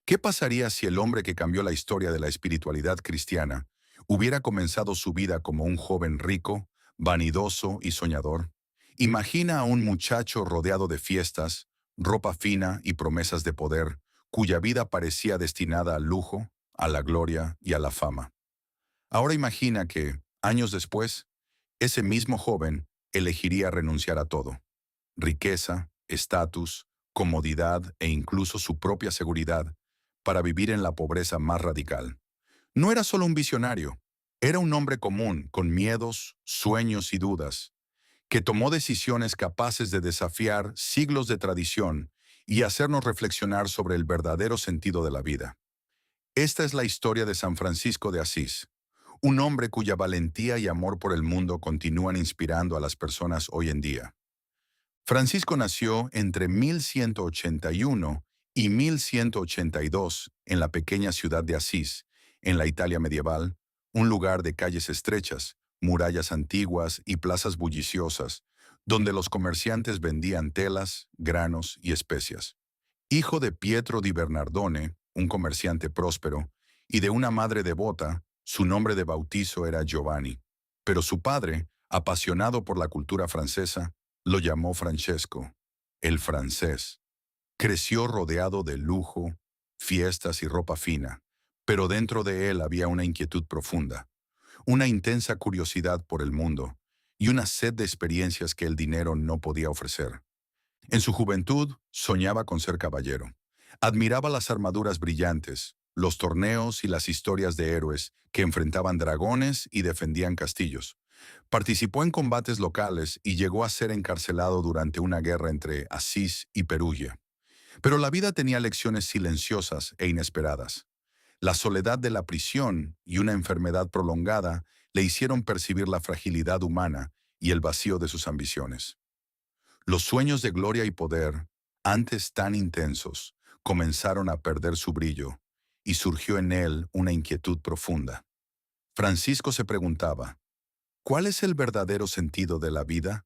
¿Qué pasaría si el hombre que cambió la historia de la espiritualidad cristiana hubiera comenzado su vida como un joven rico, vanidoso y soñador? Imagina a un muchacho rodeado de fiestas, ropa fina y promesas de poder, cuya vida parecía destinada al lujo, a la gloria y a la fama. Ahora imagina que, años después, ese mismo joven elegiría renunciar a todo: riqueza, estatus, comodidad e incluso su propia seguridad, para vivir en la pobreza más radical. No era solo un visionario, era un hombre común, con miedos, sueños y dudas, que tomó decisiones capaces de desafiar siglos de tradición y hacernos reflexionar sobre el verdadero sentido de la vida. Esta es la historia de San Francisco de Asís, un hombre cuya valentía y amor por el mundo continúan inspirando a las personas hoy en día. Francisco nació entre 1181 y 1182 en la pequeña ciudad de Asís, en la Italia medieval, un lugar de calles estrechas, murallas antiguas y plazas bulliciosas, donde los comerciantes vendían telas, granos y especias. Hijo de Pietro di Bernardone, un comerciante próspero, y de una madre devota, su nombre de bautizo era Giovanni. Pero su padre, apasionado por la cultura francesa, lo llamó Francesco, el francés. Creció rodeado de lujo, fiestas y ropa fina, pero dentro de él había una inquietud profunda, una intensa curiosidad por el mundo y una sed de experiencias que el dinero no podía ofrecer. En su juventud soñaba con ser caballero. Admiraba las armaduras brillantes, los torneos y las historias de héroes que enfrentaban dragones y defendían castillos. Participó en combates locales y llegó a ser encarcelado durante una guerra entre Asís y Perugia. Pero la vida tenía lecciones silenciosas e inesperadas. La soledad de la prisión y una enfermedad prolongada le hicieron percibir la fragilidad humana y el vacío de sus ambiciones. Los sueños de gloria y poder, antes tan intensos, comenzaron a perder su brillo, y surgió en él una inquietud profunda. Francisco se preguntaba: ¿cuál es el verdadero sentido de la vida?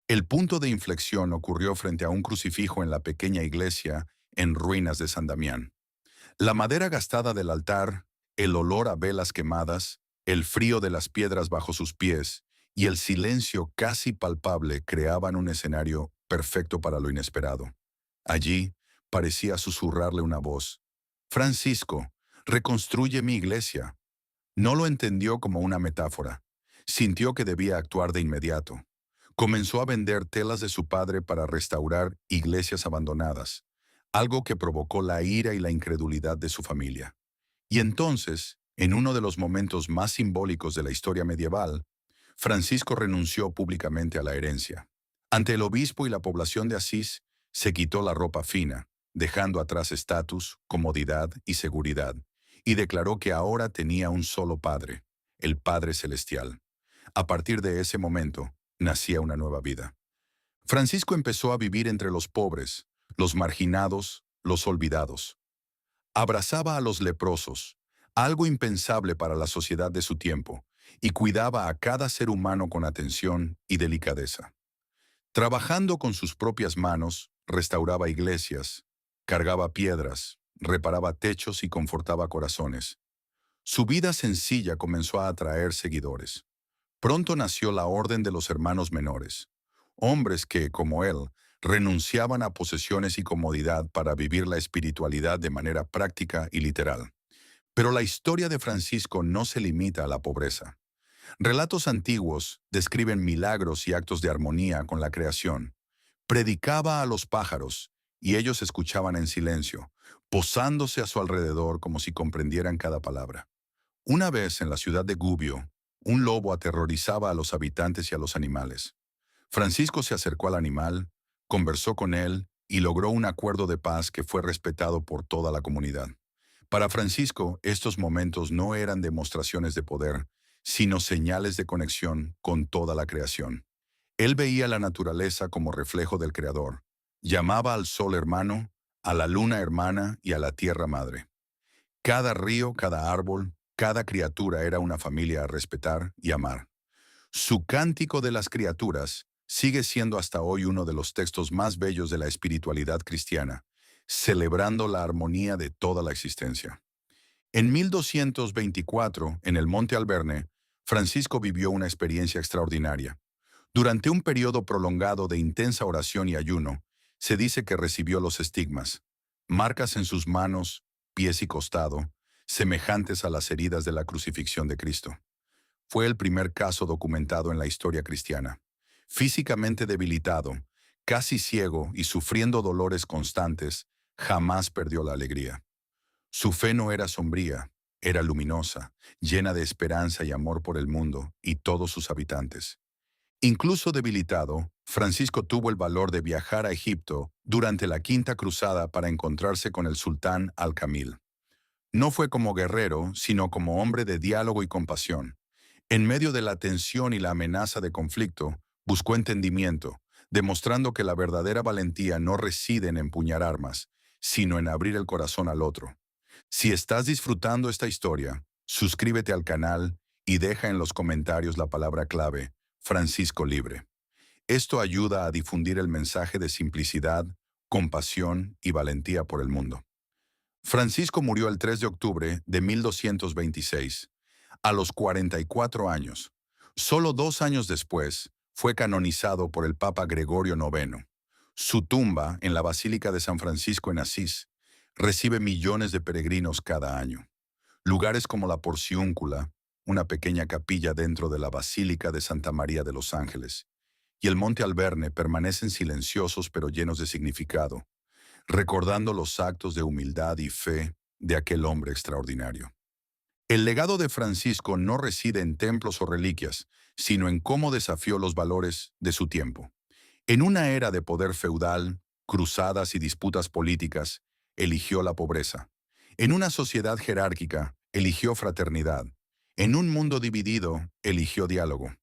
El punto de inflexión ocurrió frente a un crucifijo en la pequeña iglesia en ruinas de San Damián. La madera gastada del altar, el olor a velas quemadas, el frío de las piedras bajo sus pies y el silencio casi palpable creaban un escenario perfecto para lo inesperado. Allí parecía susurrarle una voz: Francisco, reconstruye mi iglesia. No lo entendió como una metáfora. Sintió que debía actuar de inmediato. Comenzó a vender telas de su padre para restaurar iglesias abandonadas, algo que provocó la ira y la incredulidad de su familia. Y entonces, en uno de los momentos más simbólicos de la historia medieval, Francisco renunció públicamente a la herencia. Ante el obispo y la población de Asís, se quitó la ropa fina, dejando atrás estatus, comodidad y seguridad, y declaró que ahora tenía un solo Padre, el Padre Celestial. A partir de ese momento, nacía una nueva vida. Francisco empezó a vivir entre los pobres, los marginados, los olvidados. Abrazaba a los leprosos, algo impensable para la sociedad de su tiempo, y cuidaba a cada ser humano con atención y delicadeza. Trabajando con sus propias manos, restauraba iglesias, cargaba piedras, reparaba techos y confortaba corazones. Su vida sencilla comenzó a atraer seguidores. Pronto nació la Orden de los Hermanos Menores, hombres que, como él, renunciaban a posesiones y comodidad para vivir la espiritualidad de manera práctica y literal. Pero la historia de Francisco no se limita a la pobreza. Relatos antiguos describen milagros y actos de armonía con la creación. Predicaba a los pájaros, y ellos escuchaban en silencio, posándose a su alrededor como si comprendieran cada palabra. Una vez en la ciudad de Gubbio, un lobo aterrorizaba a los habitantes y a los animales. Francisco se acercó al animal, conversó con él y logró un acuerdo de paz que fue respetado por toda la comunidad. Para Francisco, estos momentos no eran demostraciones de poder, sino señales de conexión con toda la creación. Él veía la naturaleza como reflejo del Creador. Llamaba al sol hermano, a la luna hermana y a la tierra madre. Cada río, cada árbol, cada criatura era una familia a respetar y amar. Su Cántico de las Criaturas sigue siendo hasta hoy uno de los textos más bellos de la espiritualidad cristiana, celebrando la armonía de toda la existencia. En 1224, en el Monte Alberne, Francisco vivió una experiencia extraordinaria. Durante un periodo prolongado de intensa oración y ayuno, se dice que recibió los estigmas, marcas en sus manos, pies y costado, semejantes a las heridas de la crucifixión de Cristo. Fue el primer caso documentado en la historia cristiana. Físicamente debilitado, casi ciego y sufriendo dolores constantes, jamás perdió la alegría. Su fe no era sombría, era luminosa, llena de esperanza y amor por el mundo y todos sus habitantes. Incluso debilitado, Francisco tuvo el valor de viajar a Egipto durante la Quinta Cruzada para encontrarse con el sultán Al-Kamil. No fue como guerrero, sino como hombre de diálogo y compasión. En medio de la tensión y la amenaza de conflicto, buscó entendimiento, demostrando que la verdadera valentía no reside en empuñar armas, sino en abrir el corazón al otro. Si estás disfrutando esta historia, suscríbete al canal y deja en los comentarios la palabra clave, Francisco Libre. Esto ayuda a difundir el mensaje de simplicidad, compasión y valentía por el mundo. Francisco murió el 3 de octubre de 1226, a los 44 años. Solo 2 años después, fue canonizado por el Papa Gregorio IX. Su tumba, en la Basílica de San Francisco en Asís, recibe millones de peregrinos cada año. Lugares como la Porciúncula, una pequeña capilla dentro de la Basílica de Santa María de los Ángeles, y el Monte Alberne permanecen silenciosos pero llenos de significado, recordando los actos de humildad y fe de aquel hombre extraordinario. El legado de Francisco no reside en templos o reliquias, sino en cómo desafió los valores de su tiempo. En una era de poder feudal, cruzadas y disputas políticas, eligió la pobreza. En una sociedad jerárquica, eligió fraternidad. En un mundo dividido, eligió diálogo.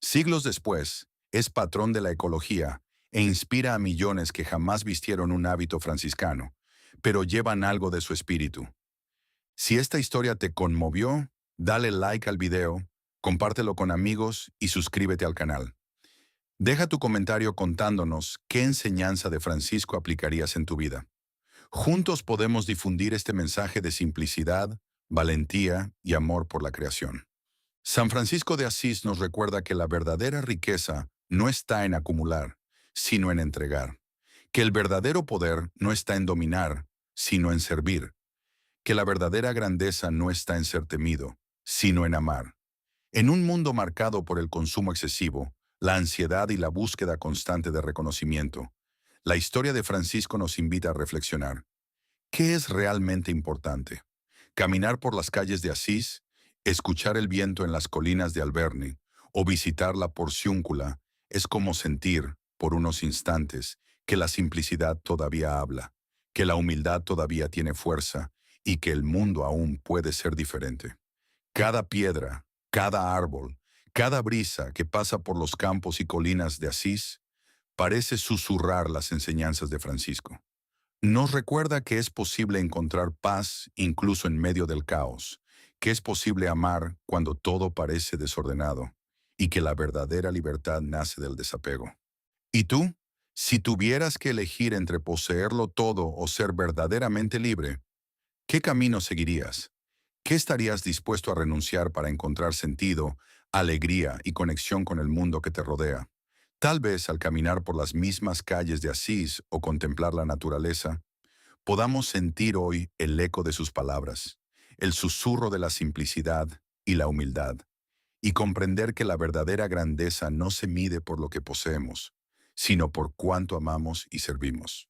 Siglos después, es patrón de la ecología e inspira a millones que jamás vistieron un hábito franciscano, pero llevan algo de su espíritu. Si esta historia te conmovió, dale like al video, compártelo con amigos y suscríbete al canal. Deja tu comentario contándonos qué enseñanza de Francisco aplicarías en tu vida. Juntos podemos difundir este mensaje de simplicidad, valentía y amor por la creación. San Francisco de Asís nos recuerda que la verdadera riqueza no está en acumular, sino en entregar. Que el verdadero poder no está en dominar, sino en servir. Que la verdadera grandeza no está en ser temido, sino en amar. En un mundo marcado por el consumo excesivo, la ansiedad y la búsqueda constante de reconocimiento, la historia de Francisco nos invita a reflexionar. ¿Qué es realmente importante? ¿Caminar por las calles de Asís, escuchar el viento en las colinas de Alberni o visitar la Porciúncula es como sentir, por unos instantes, que la simplicidad todavía habla, que la humildad todavía tiene fuerza y que el mundo aún puede ser diferente? Cada piedra, cada árbol, cada brisa que pasa por los campos y colinas de Asís parece susurrar las enseñanzas de Francisco. Nos recuerda que es posible encontrar paz incluso en medio del caos, que es posible amar cuando todo parece desordenado y que la verdadera libertad nace del desapego. ¿Y tú? Si tuvieras que elegir entre poseerlo todo o ser verdaderamente libre, ¿qué camino seguirías? ¿Qué estarías dispuesto a renunciar para encontrar sentido, alegría y conexión con el mundo que te rodea? Tal vez al caminar por las mismas calles de Asís o contemplar la naturaleza, podamos sentir hoy el eco de sus palabras, el susurro de la simplicidad y la humildad, y comprender que la verdadera grandeza no se mide por lo que poseemos, sino por cuánto amamos y servimos.